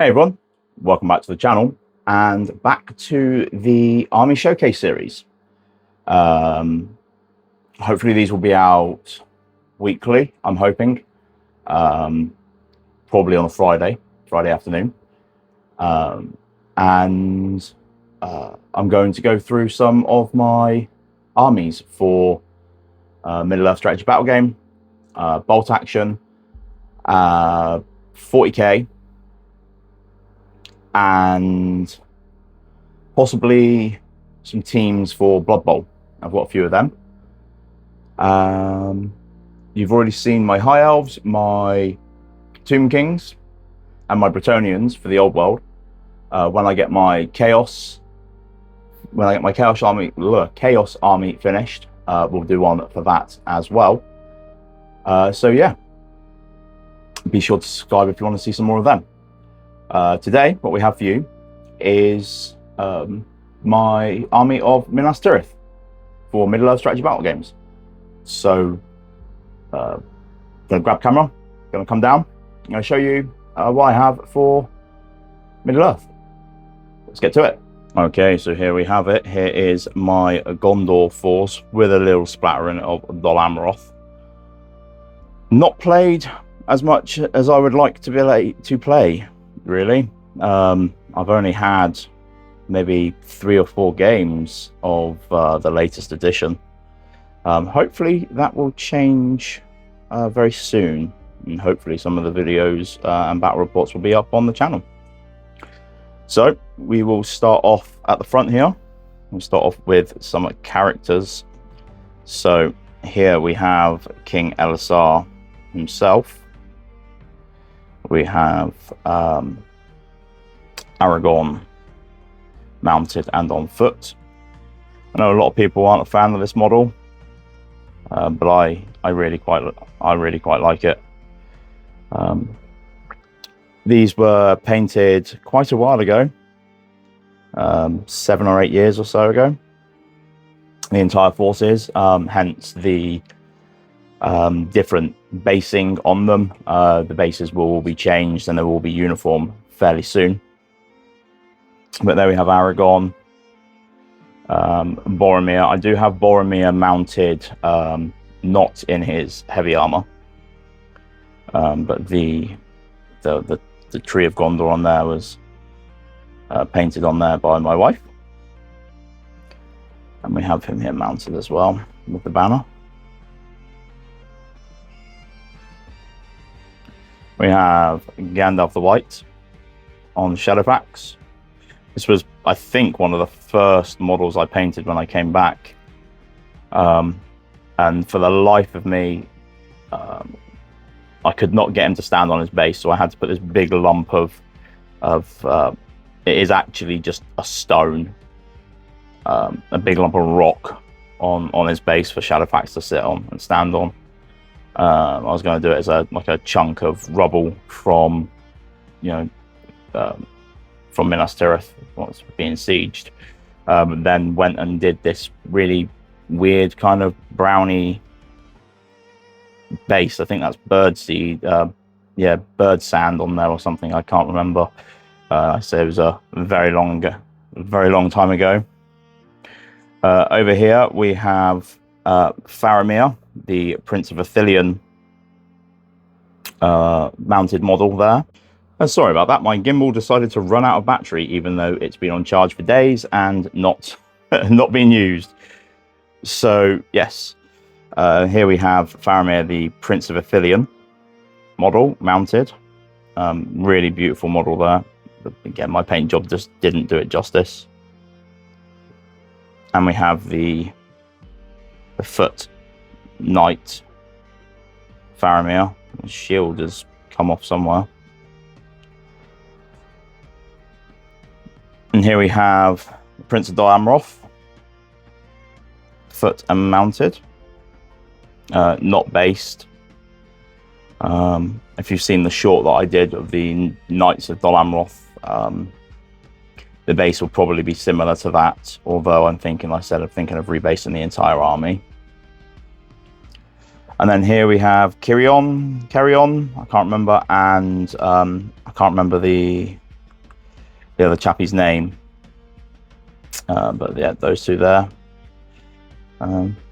Hey everyone, welcome back to the channel and back to the Army Showcase series. Hopefully these will be out weekly, I'm hoping. Probably on a Friday afternoon. I'm going to go through some of my armies for Middle-earth strategy battle game, bolt action, 40k, and possibly some teams for Blood Bowl. I've got a few of them. You've already seen my High Elves, my Tomb Kings, and my Bretonnians for the Old World. When I get my Chaos Army finished, we'll do one for that as well. So yeah, be sure to subscribe if you want to see some more of them. Today, what we have for you is my army of Minas Tirith for Middle-earth strategy battle games. So, gonna grab camera, gonna come down, I'm gonna show you what I have for Middle-earth. Let's get to it. Okay, so here we have it. Here is my Gondor force with a little splattering of Dol Amroth. Not played as much as I would like to be able to play. Really, I've only had maybe 3 or 4 games of the latest edition. Hopefully that will change very soon, and hopefully some of the videos and battle reports will be up on the channel. So we will start off at the front here. We'll start off with some characters. So here we have King Elisar himself. We have Aragorn mounted and on foot. I know a lot of people aren't a fan of this model, but I really quite like it. These were painted quite a while ago, 7 or 8 years or so ago. The entire forces, hence the different basing on them. The bases will all be changed and they will be uniform fairly soon. But there we have Aragorn, Boromir. I do have Boromir mounted, not in his heavy armor, but the tree of Gondor on there was painted on there by my wife, and we have him here mounted as well with the banner. We have Gandalf the White on Shadowfax. This was, I think, one of the first models I painted when I came back. And for the life of me, I could not get him to stand on his base, so I had to put this big lump of it is actually just a stone, a big lump of rock on his base for Shadowfax to sit on and stand on. I was going to do it as like a chunk of rubble from, from Minas Tirith once being sieged. Then went and did this really weird kind of browny base. I think that's bird seed, bird sand on there or something. I can't remember. I say it was a very long time ago. Over here we have Faramir, the Prince of Athelion mounted model there. Sorry about that, my gimbal decided to run out of battery even though it's been on charge for days and not being used. So yes, here we have Faramir, the Prince of Athelion model mounted. Really beautiful model there, but again my paint job just didn't do it justice. And we have the foot knight Faramir. His shield has come off somewhere. And here we have the Prince of Dol Amroth, foot and mounted, not based. If you've seen the short that I did of the Knights of Dol Amroth, the base will probably be similar to that, although I'm thinking of rebasing the entire army. And then here we have Carry On, I can't remember, and I can't remember the the other chappie's name. But yeah, those two there.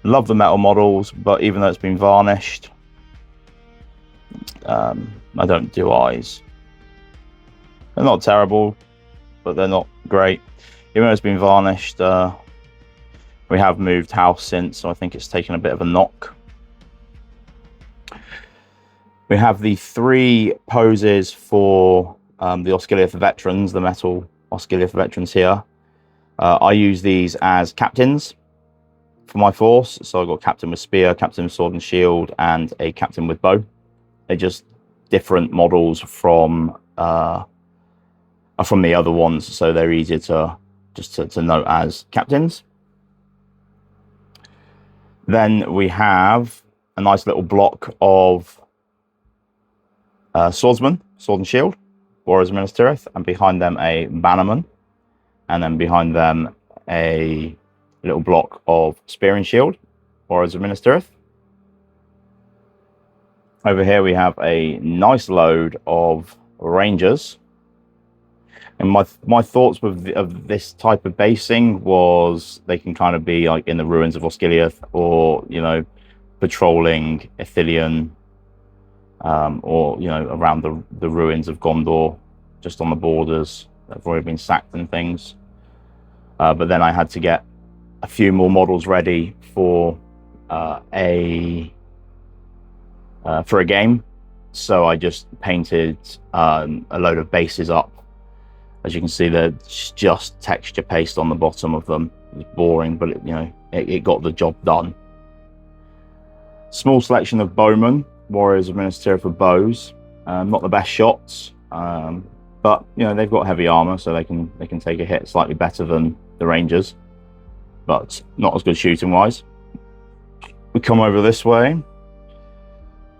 Love the metal models, but even though it's been varnished, I don't do eyes. They're not terrible, but they're not great. Even though it's been varnished, we have moved house since, so I think it's taken a bit of a knock. We have the 3 poses for the Osgiliath veterans, the metal Osgiliath veterans here. I use these as captains for my force. So I've got captain with spear, captain with sword and shield, and a captain with bow. They're just different models from the other ones, so they're easier to note as captains. Then we have a nice little block of swordsmen, sword and shield, warriors of Minas Tirith, and behind them a bannerman, and then behind them a little block of spear and shield, warriors of Minas Tirith. Over here we have a nice load of rangers. And my thoughts of this type of basing was they can kind of be like in the ruins of Osgiliath, or patrolling Ithilien, or around the ruins of Gondor, just on the borders that have already been sacked and things. But then I had to get a few more models ready for a game, so I just painted a load of bases up. As you can see, there's just texture paste on the bottom of them. It's boring, but it got the job done. Small selection of bowmen, warriors of Minas Tirith with bows. Not the best shots, but they've got heavy armor, so they can take a hit slightly better than the rangers, but not as good shooting wise. We come over this way.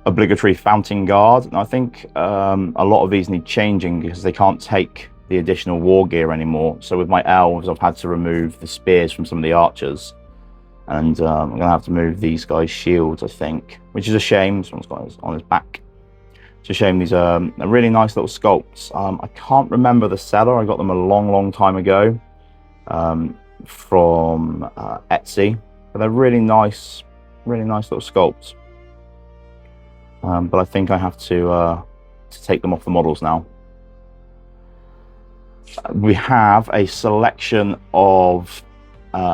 Obligatory fountain guard. And I think a lot of these need changing because they can't take the additional war gear anymore. So with my elves, I've had to remove the spears from some of the archers, and I'm gonna have to move these guys' shields, I think, which is a shame. Someone's got his on his back. It's a shame. These are really nice little sculpts. I can't remember the seller. I got them a long time ago from Etsy, but they're really nice little sculpts. But I think I have to take them off the models now. We have a selection of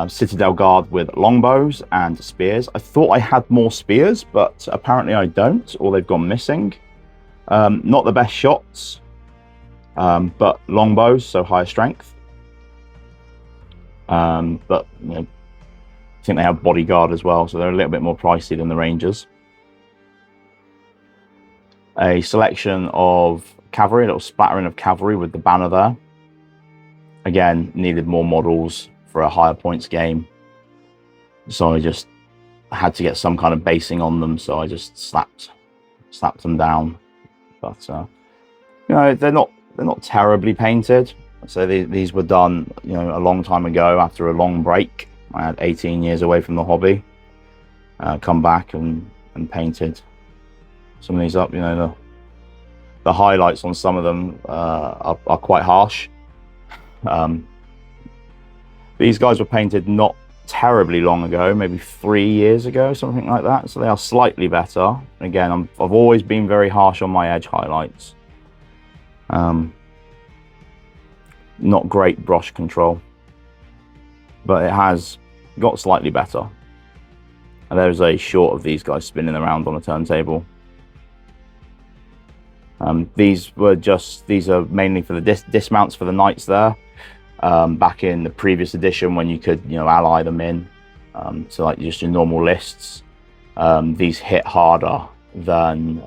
Citadel Guard with longbows and spears. I thought I had more spears, but apparently I don't, or they've gone missing. Not the best shots, but longbows, so higher strength. But I think they have bodyguard as well, so they're a little bit more pricey than the Rangers. A selection of cavalry, a little splattering of cavalry with the banner there. Again, needed more models for a higher points game, so I just had to get some kind of basing on them, so I just slapped them down. But they're not terribly painted. So these were done a long time ago after a long break. I had 18 years away from the hobby. Come back and painted some of these up. The highlights on some of them are quite harsh. These guys were painted not terribly long ago, maybe 3 years ago, something like that. So they are slightly better. Again, I've always been very harsh on my edge highlights. Not great brush control, but it has got slightly better. And there's a shot of these guys spinning around on a turntable. These are mainly for the dismounts for the knights there. Back in the previous edition, when you could ally them in to like just your normal lists, these hit harder than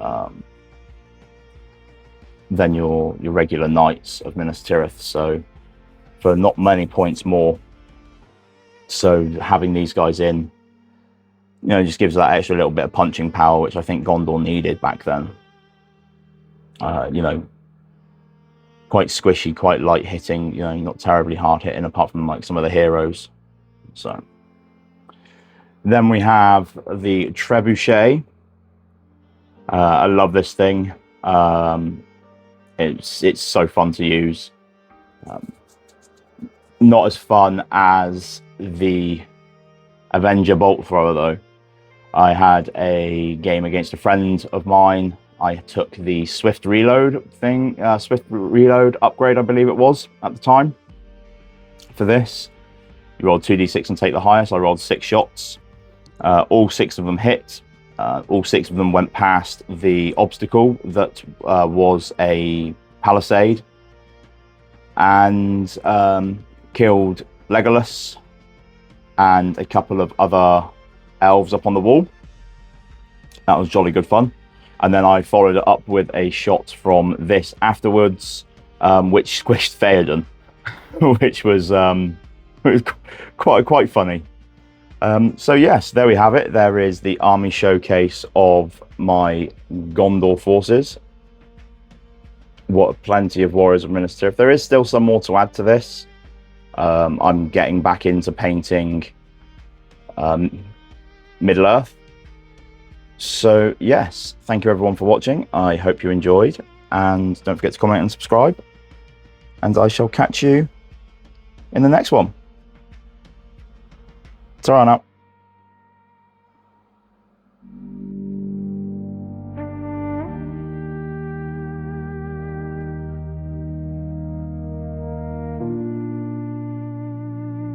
your regular knights of Minas Tirith, so for not many points more. So having these guys in just gives that extra little bit of punching power, which I think Gondor needed back then. Quite squishy, quite light hitting, not terribly hard hitting apart from like some of the heroes. So then we have the trebuchet. I love this thing. It's so fun to use. Not as fun as the Avenger bolt thrower though. I had a game against a friend of mine. I took the Swift Reload thing, Swift Reload upgrade, I believe it was at the time. For this, you roll 2d6 and take the highest. I rolled 6 shots. All 6 of them hit. All 6 of them went past the obstacle that was a palisade, and killed Legolas and a couple of other elves up on the wall. That was jolly good fun. And then I followed it up with a shot from this afterwards, which squished Theoden, which was quite funny. So yes, there we have it. There is the army showcase of my Gondor forces. What plenty of warriors and minister. If there is still some more to add to this, I'm getting back into painting Middle Earth. So yes, thank you everyone for watching. I hope you enjoyed, and don't forget to comment and subscribe, and I shall catch you in the next one. Ta-ra now.